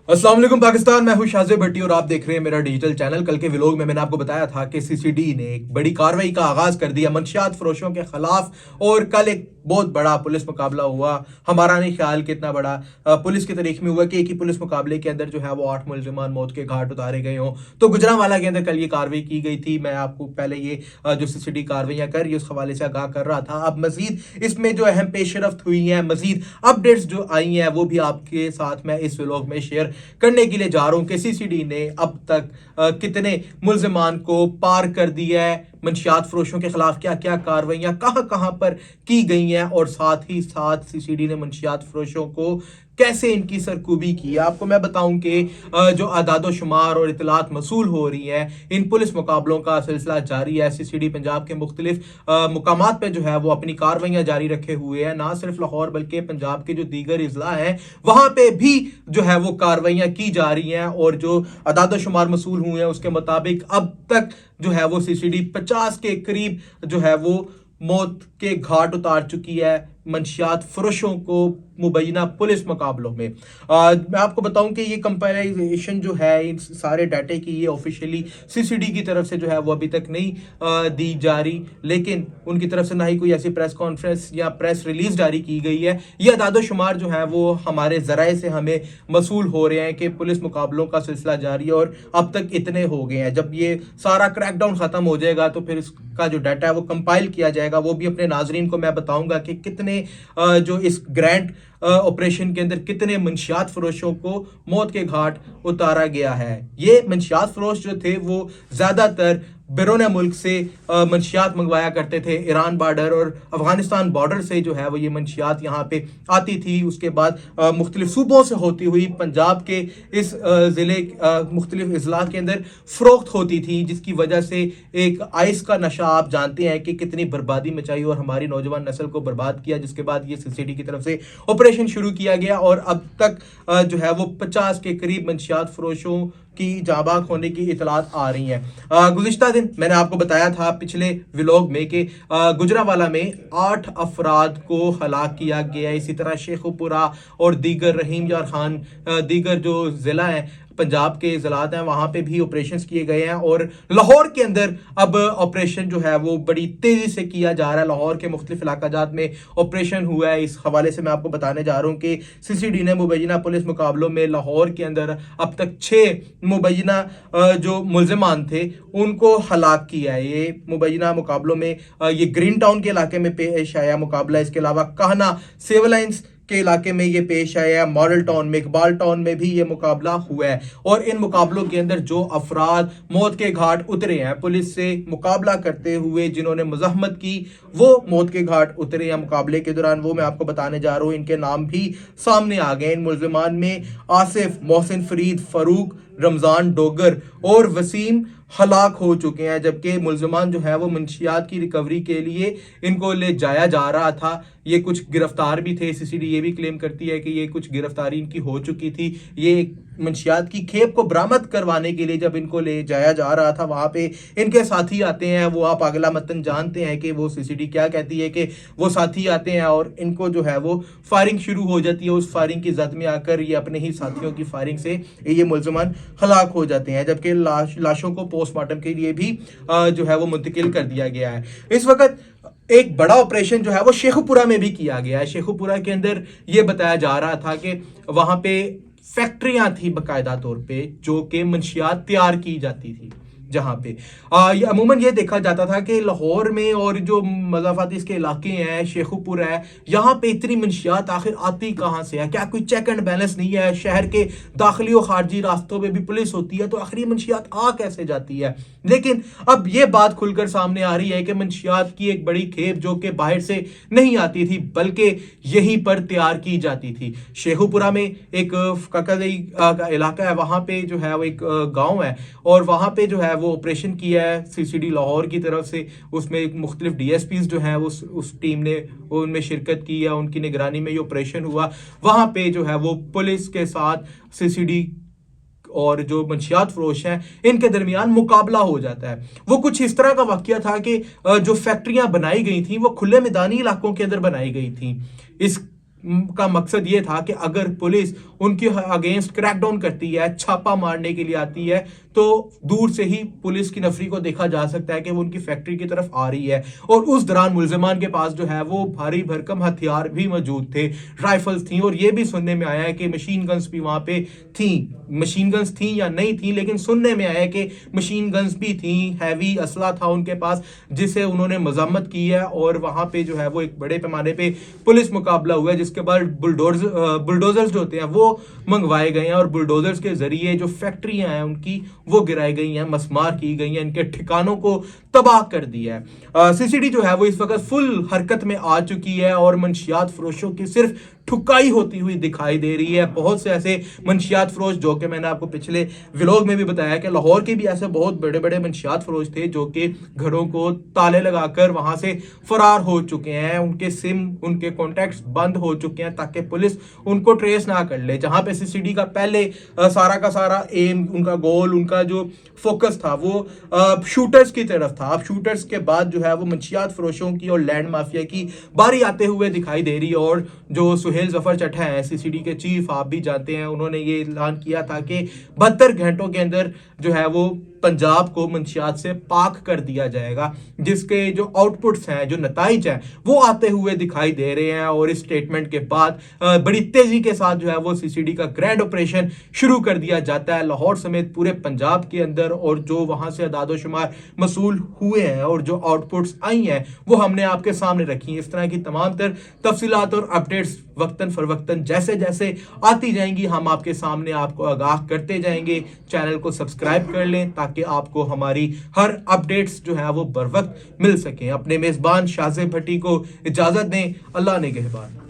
अस्सलाम वालेकुम पाकिस्तान। मैं हूं शाज़ेब भट्टी और आप देख रहे हैं मेरा डिजिटल चैनल। कल के व्लॉग में मैंने आपको बताया था कि सीसीडी ने एक बड़ी कार्रवाई का आगाज कर दिया मंशियात फरोशों के खिलाफ और कल एक बहुत बड़ा पुलिस मुकाबला हुआ। हमारा नहीं ख्याल कि इतना बड़ा पुलिस की तारीख में हुआ कि एक ही पुलिस मुकाबले के अंदर जो है वो 8 मुल्जिमान मौत के घाट उतारे गए हों। तो गुजरांवाला के अंदर कल ये कार्रवाई की गई थी। मैं आपको पहले ये जो सीसीडी कार्रवाइयाँ कर रही है उस हवाले से आगाह कर रहा था। अब मजीद इसमें जो अहम पेशरफ्त हुई हैं, मजीद अपडेट्स जो आई हैं वो भी आपके साथ मैं इस व्लॉग में शेयर करने के लिए जा रहा हूं कि सीसीडी ने अब तक कितने मुल्जिमान को पार कर दिया है, मंशियात फरोशों के खिलाफ क्या क्या कार्रवाइयां कहां कहां पर की गई हैं और साथ ही साथ सीसीडी ने मंशियात फरोशों को कैसे इनकी सरकूबी की है। आपको मैं बताऊं कि जो आदादो शुमार और इतलात मसूल हो रही है, इन पुलिस मुकाबलों का सिलसिला जारी है। सीसीडी पंजाब के मुख्तलिफ मुकामात पे जो है वो अपनी कार्रवाइयां जारी रखे हुए है। ना सिर्फ लाहौर बल्कि पंजाब के जो दीगर अजला हैं वहां पे भी जो है वो कार्रवाइयां की जा रही हैं और जो आदादो शुमार मसूल हुए हैं उसके मुताबिक अब तक जो है वो सीसीडी 50 के करीब जो है वो मौत के घाट उतार चुकी है मंशियात फरोशों को मुबैना पुलिस मुकाबलों में। मैं आपको बताऊं कि ये कंपेरिजन जो है इन सारे डाटे की ये ऑफिशियली सीसीडी की तरफ से जो है वो अभी तक नहीं दी जा रही, लेकिन उनकी तरफ से ना ही कोई ऐसी प्रेस कॉन्फ्रेंस या प्रेस रिलीज जारी की गई है। ये अदादो शुमार जो है वो हमारे ज़राए से हमें मसूल हो रहे हैं कि पुलिस मुकाबलों का सिलसिला जारी है और अब तक इतने हो गए हैं। जब ये सारा क्रैकडाउन ख़त्म हो जाएगा तो फिर इसका जो डाटा है वो कंपाइल किया जाएगा, वो भी अपने नाजरीन को मैं बताऊंगा कि कितने जो इस ग्रैंड ऑपरेशन के अंदर कितने मंशियात फरोशों को मौत के घाट उतारा गया है। ये मंशियात फरोश जो थे वो ज्यादातर बैरून मुल्क से मंशियात मंगवाया करते थे। ईरान बॉर्डर और अफगानिस्तान बॉर्डर से जो है वो ये मंशियात यहाँ पे आती थी। उसके बाद मुख्तलिफ सूबों से होती हुई पंजाब के इस ज़िले मुख्तलिफ अजला के अंदर फ़रोख्त होती थी, जिसकी वजह से एक आइस का नशा आप जानते हैं कि कितनी बर्बादी मचाई और हमारी नौजवान नस्ल को बर्बाद किया। जिसके बाद ये सीसीडी की तरफ से ऑपरेशन शुरू किया गया और अब तक जो है वो 50 के करीब मंशियात फरोशों की जाबाक होने की इतलात आ रही हैं। गुज़िश्ता दिन मैंने आपको बताया था पिछले व्लॉग में कि गुजरांवाला में 8 अफराद को हलाक किया गया। इसी तरह शेखुपुरा और दीगर रहीम यार खान दीगर जो ज़िला हैं पंजाब के ज़िलात हैं वहाँ पे भी ऑपरेशंस किए गए हैं और लाहौर के अंदर अब ऑपरेशन जो है वो बड़ी तेज़ी से किया जा रहा है। लाहौर के मुख्तलिफ इलाकाजात में ऑपरेशन हुआ है। इस हवाले से मैं आपको बताने जा रहा हूँ कि सीसीडी ने मुबैना पुलिस मुकाबलों में लाहौर के अंदर अब तक 6 मुबैना जो मुल्जिमान थे उनको हलाक किया है। ये मुबैना मुकाबलों में ये ग्रीन टाउन के इलाके में पेश आया मुकाबला। इसके अलावा कहना सिविल लाइन्स के इलाके में ये पेश आया, मॉडल टाउन में, इकबाल टाउन में भी ये मुकाबला हुआ है। और इन मुकाबलों के अंदर जो अफराद मौत के घाट उतरे हैं पुलिस से मुकाबला करते हुए, जिन्होंने मुज़ाहमत की वो मौत के घाट उतरे हैं मुकाबले के दौरान, वो मैं आपको बताने जा रहा हूँ। इनके नाम भी सामने आ गए। इन मुल्जिमान में आसिफ, मोहसिन फरीद, फरूक, रमज़ान डोगर और वसीम हलाक हो चुके हैं, जबकि मुल्जिमान जो है वो मंशियात की रिकवरी के लिए इनको ले जाया जा रहा था। ये कुछ गिरफ्तार भी थे। सीसीडी ये भी क्लेम करती है कि ये कुछ गिरफ्तारी इनकी हो चुकी थी। ये मंशियात की खेप को बरामद करवाने के लिए जब इनको ले जाया जा रहा था वहाँ पे इनके साथी आते हैं। वो आप अगला मतन जानते हैं कि वो सीसीडी क्या कहती है कि वो साथी आते हैं और इनको जो है वो फायरिंग शुरू हो जाती है। उस फायरिंग की जद में आकर ये अपने ही साथियों की फायरिंग से ये मुल्जिमान हलाक हो जाते हैं, जबकि लाशों को पोस्टमार्टम के लिए भी जो है वो मुंतकिल कर दिया गया है। इस वक्त एक बड़ा ऑपरेशन जो है वो शेखुपुरा में भी किया गया है। शेखुपुरा के अंदर ये बताया जा रहा था कि वहां पे फैक्ट्रियां थी बकायदा तौर पे जो कि मंशियात तैयार की जाती थी, जहाँ पे अमूमन ये देखा जाता था कि लाहौर में और जो मज़ाफ़ाती इसके इलाके हैं, शेखुपुरा है, यहाँ पे इतनी मंशियात आखिर आती कहाँ से है? क्या कोई चेक एंड बैलेंस नहीं है? शहर के दाखिली और खारजी रास्तों पे भी पुलिस होती है तो आखिर ये मंशियात आ कैसे जाती है? लेकिन अब ये बात खुलकर सामने आ रही है कि मंशियात की एक बड़ी खेप जो कि बाहर से नहीं आती थी बल्कि यहीं पर तैयार की जाती थी। शेखुपुरा में एक ककदई का इलाका है, वहाँ पे जो है वो एक गाँव है और वहाँ पे जो है वो ऑपरेशन किया है सीसीडी लाहौर की तरफ से। उसमें एक मुख्तलिफ डीएसपीज जो हैं उस टीम ने उनमें शिरकत की है, उनकी निगरानी में ये ऑपरेशन हुआ। वहाँ पे जो है वो पुलिस के साथ सीसीडी और जो मंशियात फरोश हैं इनके दरमियान मुकाबला हो जाता है। वो कुछ इस तरह का वाकया था कि जो फैक्ट्रियां बनाई गई थी वो खुले मैदानी इलाकों के अंदर बनाई गई थी। इस का मकसद ये था कि अगर पुलिस उनके अगेंस्ट क्रैकडाउन करती है, छापा मारने के लिए आती है, तो दूर से ही पुलिस की नफरी को देखा जा सकता है कि वो उनकी फैक्ट्री की तरफ आ रही है। और उस दौरान मुल्जिमान के पास जो है वो भारी भरकम हथियार भी मौजूद थे, राइफल्स थी, और ये भी सुनने में आया है कि मशीन गन्स भी वहां पे थी। मशीन गन्स थी या नहीं थी, लेकिन सुनने में आया है कि मशीन गन्स भी थी, हैवी असला था उनके पास, जिसे उन्होंने मजम्मत की है। और वहां पे जो है वो एक बड़े पैमाने पे पुलिस मुकाबला हुआ है, जिसके बाद बुलडोजर्स जो होते हैं वो मंगवाए गए हैं, और बुलडोजर्स के जरिए जो फैक्ट्रियां हैं उनकी वो गिराई गई हैं, मसमार की गई हैं, इनके ठिकानों को तबाह कर दिया है। सीसीडी जो है वो इस वक्त फुल हरकत में आ चुकी है और मंशियात फरोशों की सिर्फ ठुकाई होती हुई दिखाई दे रही है। बहुत से ऐसे मंशियात फरोश, जो कि मैंने आपको पिछले व्लॉग में भी बताया कि लाहौर के भी ऐसे बहुत बड़े बड़े मंशियात फरोश थे जो कि घरों को ताले लगाकर वहां से फरार हो चुके हैं। उनके सिम, उनके कॉन्टैक्ट्स बंद हो चुके हैं ताकि पुलिस उनको ट्रेस ना कर ले। जहां पे सीसीडी का पहले सारा का सारा एम, उनका गोल, उनका जो फोकस था वो शूटर्स की तरफ था। अब शूटर्स के बाद जो है वो मंशियात फरोशों की और लैंड माफिया की बारी आते हुए दिखाई दे रही है। और जो सुहेल जफर चट्टा है, सीसीडी के चीफ, आप भी जानते हैं, उन्होंने ये ऐलान किया था कि 72 घंटों के अंदर जो है वो पंजाब को मंशियात से पाक कर दिया जाएगा, जिसके जो आउटपुट्स हैं, जो नताइज हैं, वो आते हुए दिखाई दे रहे हैं। और इस स्टेटमेंट के बाद बड़ी तेजी के साथ जो है वो सीसीडी का ग्रैंड ऑपरेशन शुरू कर दिया जाता है लाहौर समेत पूरे पंजाब के अंदर। और जो वहां से अदादोशुमार मसूल हुए हैं और जो आउटपुट्स आई हैं वो हमने आपके सामने रखी हैं। इस तरह की तमाम तर तफसीलात और अपडेट्स वक्तन फरवक्तन जैसे जैसे आती जाएंगी हम आपके सामने आपको आगाह करते जाएंगे। चैनल को सब्सक्राइब कर लें ताकि आपको हमारी हर अपडेट्स जो है वो बर वक्त मिल सकें। अपने मेजबान शाहजेब भट्टी को इजाजत दें। अल्लाह ने कहबान।